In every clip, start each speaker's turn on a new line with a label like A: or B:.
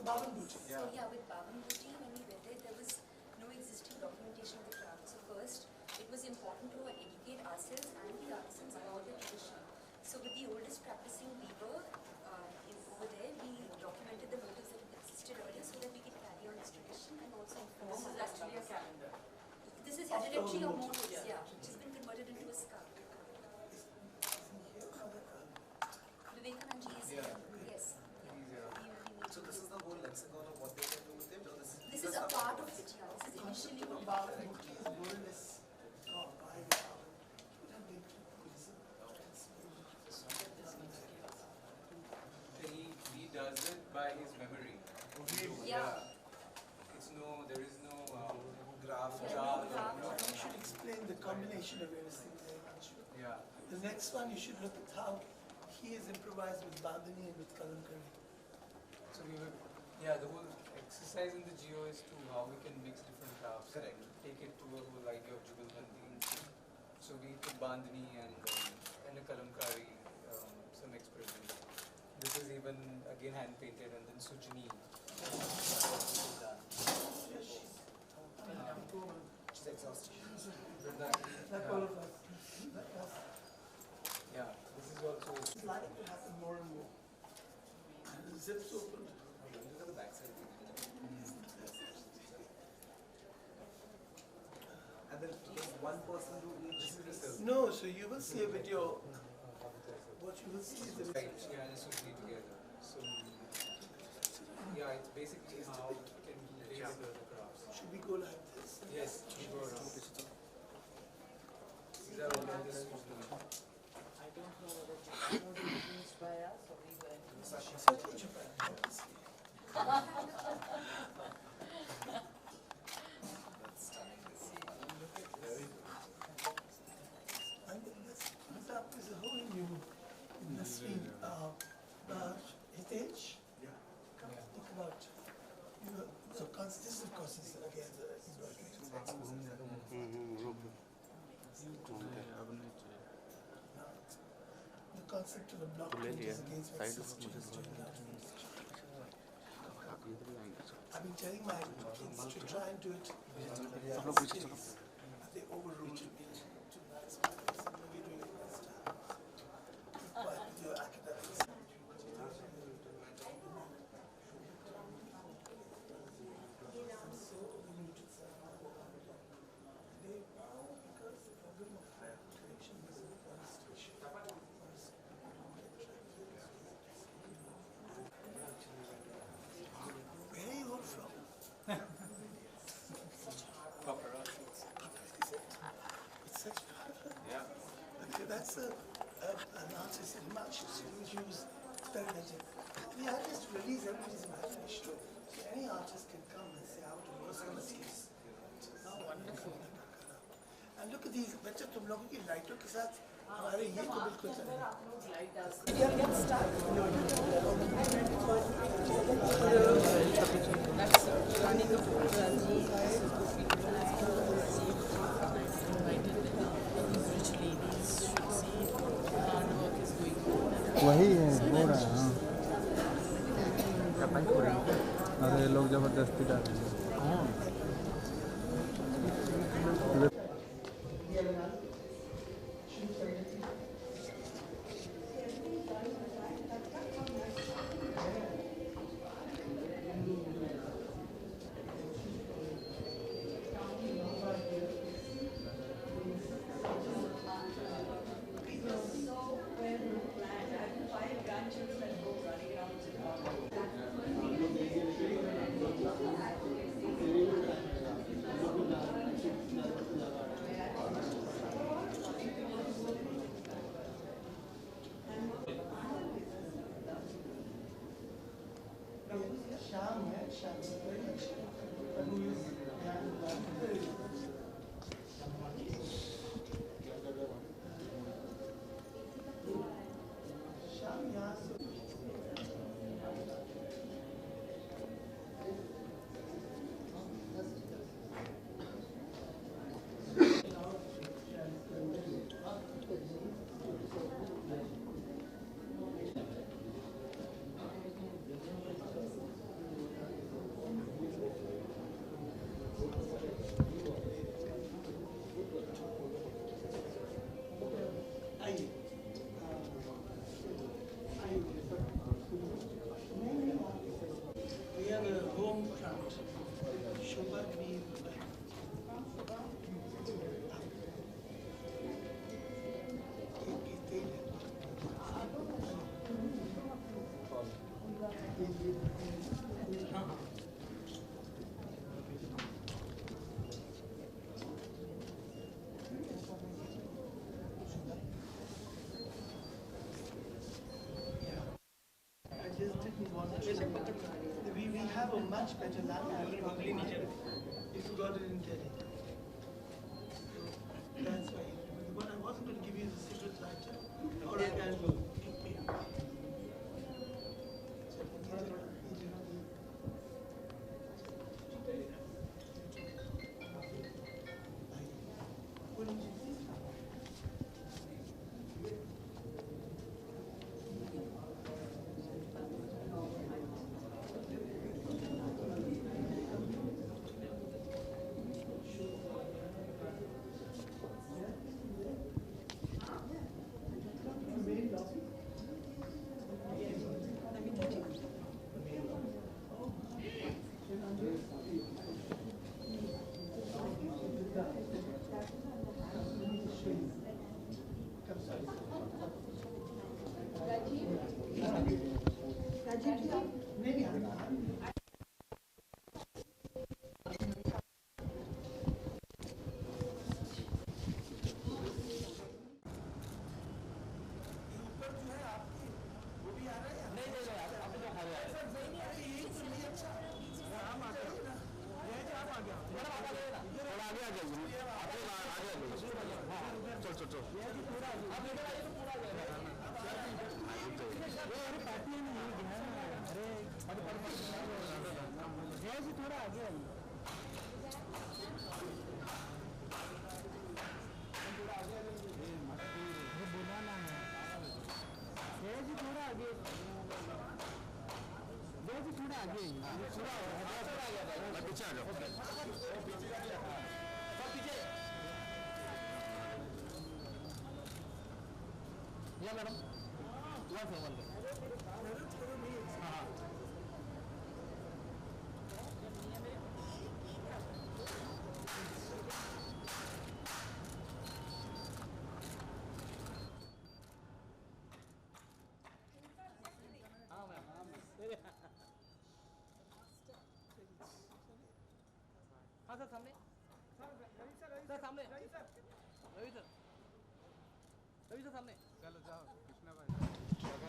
A: Baban Booty.
B: So yeah, with Baban Booty, when we went there was no existing documentation of the craft. So first, it was important to educate ourselves and the artisans about the tradition. So with the oldest practicing weaver over there, we documented the motifs that existed earlier so that we could carry on this tradition and also inform.
C: This is actually a calendar.
B: This is hereditary of motifs, yeah, which has been converted into a scarf. Vivekanand ji is here. Yes. Yeah.
D: So this is the whole lexicon of what they can do with it? Or
B: This is a part of it, yeah. This is initially what
A: Baban Booty is more or less by the Baban.
E: He does it by his memory.
B: Yeah.
E: There is no
D: graph.
A: You should explain the combination of various things very much.
E: Yeah.
A: The next one, you should look at how he has improvised with Bandhani and with Kalamkari.
E: So the whole exercise in the geo is to how we can mix different crafts.
D: Correct.
E: Take it to a whole idea of Jugalbandi. So we took Bandhani and a Kalamkari, some experiments. This is even again hand painted, and then Sujini.
D: She's exhausted.
A: Like all of us. Like us.
E: Yeah, this is also.
A: It's likely to happen more and more. The zips opened.
D: Look at the backside. And then there's one person who each.
A: No, so you will see a video. What you will see is the
E: Right, yeah, and Sujini together. So yeah, it's basically how we can layer the crafts.
A: Should we go like this?
E: Yes, we go around. These are all this Sujini.
C: I don't know whether Japan was influenced by us or we were influenced.
A: Certainly Japan. obviously. And this up is a whole new industry. Heritage. Think about, so this of course is again the concept of the block printers against what system is doing now. I've been telling my kids to try and do it cities, but they overrule me to maximize. So we're doing it this time. But with your academics. Where are you all from? It's such
E: Yeah.
A: okay, that's an artist in Himanshu who's used experimenting. The artist release everybody's imagination. So any artist can come and say how to work on a piece. How wonderful. And look at these, बच्चे तुम लोगों की लाइटों के साथ हमारे ये तो बिल्कुल
F: वही है हो रहा है हाँ अरे लोग जबरदस्ती डाल रहे हैं
A: शाम है शाम शाम यहाँ से We have a much better language if you got it in Delhi. So that's why. But I wasn't going to give you the secret lighter or a candle.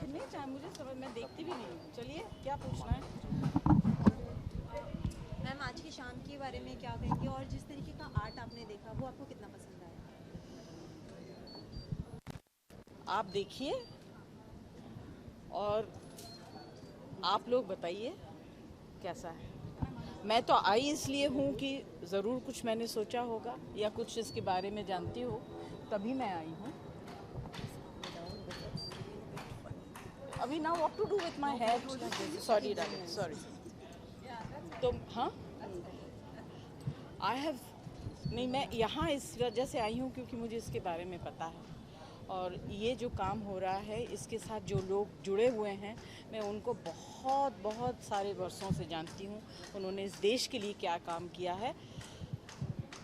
C: नहीं चाहे मुझे समझ मैं देखती भी नहीं हूँ। चलिए क्या पूछना है?
G: मैम आज की शाम के बारे में क्या कहेंगे और जिस तरीके का आर्ट आपने देखा वो आपको कितना पसंद आया?
C: आप देखिए और आप लोग बताइए कैसा है। मैं तो आई इसलिए हूँ कि ज़रूर कुछ मैंने सोचा होगा या कुछ इसके बारे में जानती हो, तभी मैं आई हूँ। अभी now what to do with my head? Sorry darling, sorry. तो हाँ, I have नहीं, मैं यहाँ इस वजह से आई हूँ क्योंकि मुझे इसके बारे में पता है और ये जो काम हो रहा है इसके साथ जो लोग जुड़े हुए हैं मैं उनको बहुत बहुत सारे वर्षों से जानती हूँ। उन्होंने इस देश के लिए क्या काम किया है,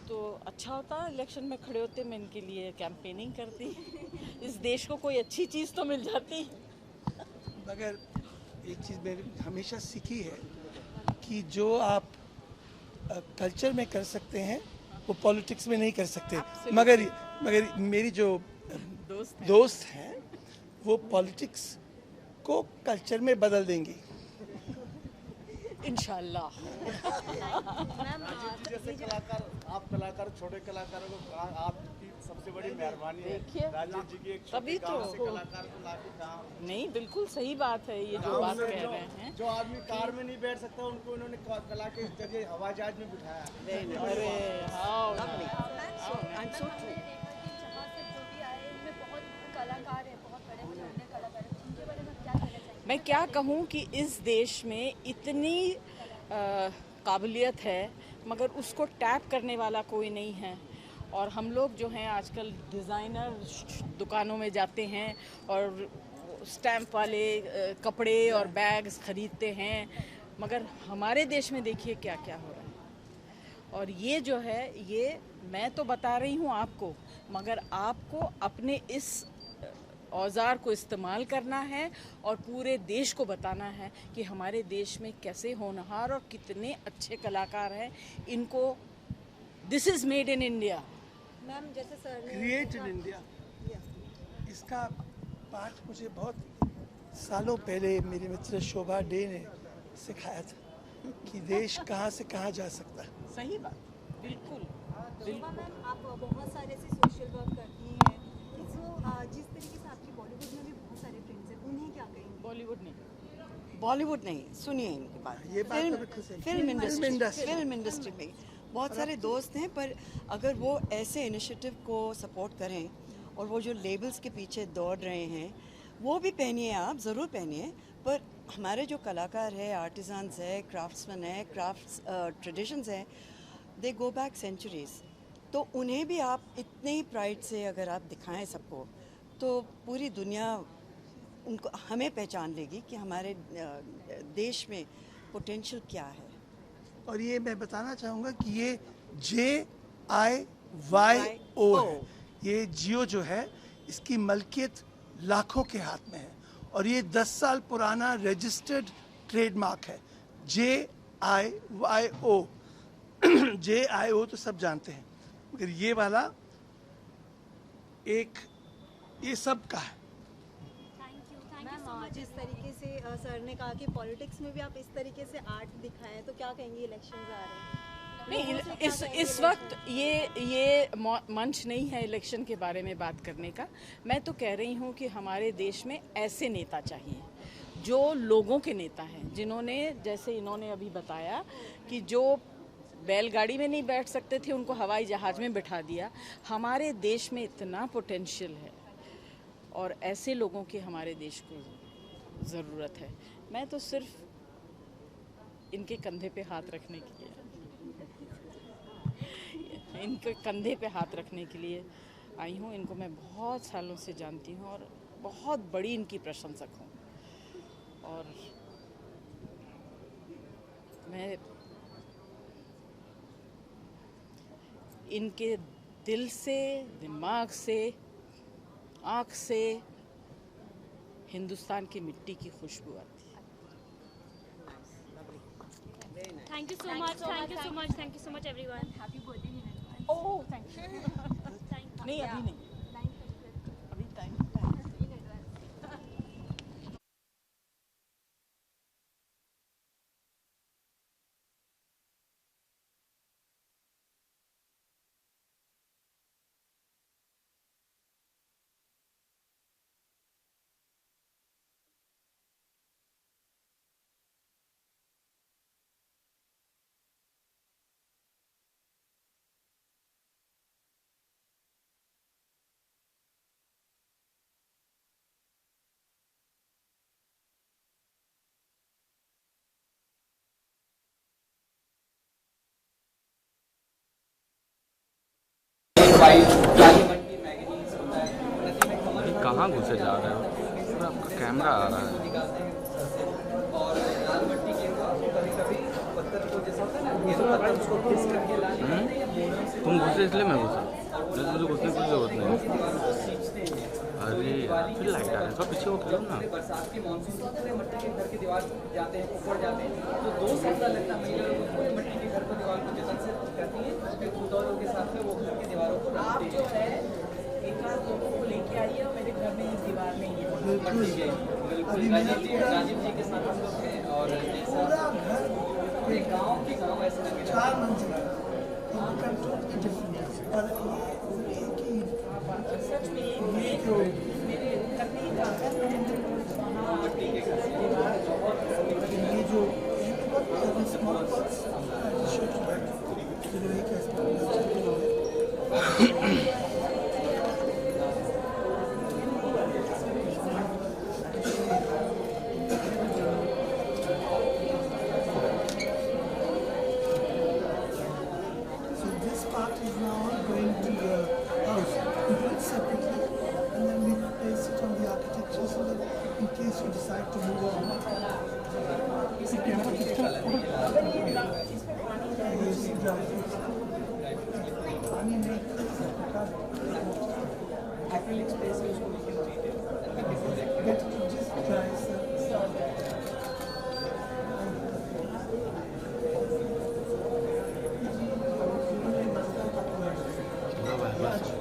C: तो अच्छा होता इलेक्शन में खड़े होते मैं इनके लिए कैंपेनिंग करती, इस देश को कोई अच्छी चीज़ तो मिल जाती।
A: मगर एक चीज़ मैंने हमेशा सीखी है कि जो आप कल्चर में कर सकते हैं वो पॉलिटिक्स में नहीं कर सकते। मगर मेरी जो दोस्त हैं वो पॉलिटिक्स को कल्चर में बदल देंगी इंशाल्लाह।
H: जैसे कलाकार, आप कलाकार, छोटे कलाकारों को आपकी सबसे बड़ी मेहरबानी है। राजीव जी की एक
C: तभी तो
H: कलाकार को लाके कहा।
C: नहीं, बिल्कुल सही बात है ये जो बात कह रहे हैं।
H: जो आदमी कार में नहीं बैठ सकता उनको उन्होंने कला के जरिए हवाई जहाज में बिठाया।
C: अरे हाँ, मैं क्या कहूँ कि इस देश में इतनी काबिलियत है मगर उसको टैप करने वाला कोई नहीं है। और हम लोग जो हैं आजकल डिज़ाइनर दुकानों में जाते हैं और स्टैम्प वाले कपड़े और बैग्स ख़रीदते हैं, मगर हमारे देश में देखिए क्या क्या हो रहा है। और ये जो है ये मैं तो बता रही हूँ आपको, मगर आपको अपने इस औज़ार को इस्तेमाल करना है और पूरे देश को बताना है कि हमारे देश में कैसे होनहार और कितने अच्छे कलाकार हैं। इनको this is made in India.
G: Ma'am जैसे सर ने
A: क्रिएट इन इंडिया, इसका पाठ मुझे बहुत सालों पहले मेरे मित्र शोभा डे ने सिखाया था कि देश कहाँ से कहाँ जा सकता है।
C: सही बात, बिल्कुल।
G: शोभा मैम, आप बहुत सारे से सोशल वर्क करती हैं, तो जिस तरीके से आपकी बॉलीवुड में भी बहुत सारे फ्रेंड्स हैं, उन्हें क्या कहेंगे?
I: बॉलीवुड नहीं, सुनिए इनकी बात।
A: ये बात तो बिल्कुल सही।
I: फिल्म इंडस्ट्री में बहुत सारे दोस्त हैं, पर अगर वो ऐसे इनिशिएटिव को सपोर्ट करें और वो जो लेबल्स के पीछे दौड़ रहे हैं वो भी पहनिए, आप ज़रूर पहनिए, पर हमारे जो कलाकार है, आर्टिजन्स है, क्राफ्ट्समैन है, क्राफ्ट्स ट्रेडिशंस हैं, दे गो बैक सेंचुरीज़। तो उन्हें भी आप इतने ही प्राइड से अगर आप दिखाएं सबको, तो पूरी दुनिया उनको हमें पहचान लेगी कि हमारे देश में पोटेंशियल क्या है।
A: और ये मैं बताना चाहूँगा कि ये JIYO है। ये जियो जो है इसकी मलकियत लाखों के हाथ में है और ये 10 साल पुराना रजिस्टर्ड ट्रेडमार्क है। JIYO JIO तो सब जानते हैं, मगर ये वाला एक ये सब का है।
G: मैम, जिस तरीके से सर ने कहा कि पॉलिटिक्स में भी आप इस तरीके से आर्ट दिखाएं, तो क्या कहेंगे? इलेक्शंस आ रहे हैं,
C: नहीं, इस वक्त ये मंच नहीं है इलेक्शन के बारे में बात करने का। मैं तो कह रही हूँ कि हमारे देश में ऐसे नेता चाहिए जो लोगों के नेता हैं, जिन्होंने, जैसे इन्होंने अभी बताया कि जो बैलगाड़ी में नहीं बैठ सकते थे उनको हवाई जहाज़ में बिठा दिया। हमारे देश में इतना पोटेंशियल है और ऐसे लोगों की हमारे देश को ज़रूरत है। मैं तो सिर्फ इनके कंधे पे हाथ रखने के लिए इनके कंधे पे हाथ रखने के लिए आई हूँ। इनको मैं बहुत सालों से जानती हूँ और बहुत बड़ी इनकी प्रशंसक हूँ और मैं इनके दिल से, दिमाग से, आँख से हिंदुस्तान की मिट्टी की खुशबू आती है।
J: Thank you so much. Thank you so much. Thank you so much, everyone. Happy birthday in advance.
C: Oh, thank you. नहीं, अभी नहीं, अभी टाइम
F: कहाँ घुसे जा रहे हो? पूरा आपका कैमरा आ रहा है।
E: और लाल मट्टी के कभी पत्थर को जैसा होता है ना, ये पत्थर उसको घिस करके लाल
F: तुम घुसे इसलिए मैं घुसा, मुझे घुसने की जरूरत नहीं। अरे फिर लाइट आ रहा है, तो पीछे वो खेलो ना।
E: बरसात के मानसून होते हैं, मट्टी के घर की दीवार जाते हैं, ऊपर जाते हैं, तो 2 सप्ताह लगता है महिला लोग पूरे मट्टी के घर को दीवार को जतन से करती है, फिर खुदौरों के साथ में वो घर की दीवारों को आप जो है एक आध लोगों को लेके आइए और मेरे घर में इस दीवार में ये मट्टी के बिल्कुल राजीव जी के साथ हम लोग हैं और
A: पूरा घर
E: पूरे गाँव के गाँव ऐसे लगे
A: 4 मंजिला कंट्रोल की डिफरेंट और एक ही
E: सच में ये जो मेरे घर में ही जाकर मट्टी के घर से
A: ये जो small pots decide to move on.
E: acrylic space है उसको we can treat it.
A: Get it just dry, sir.
F: चलो भाई बस।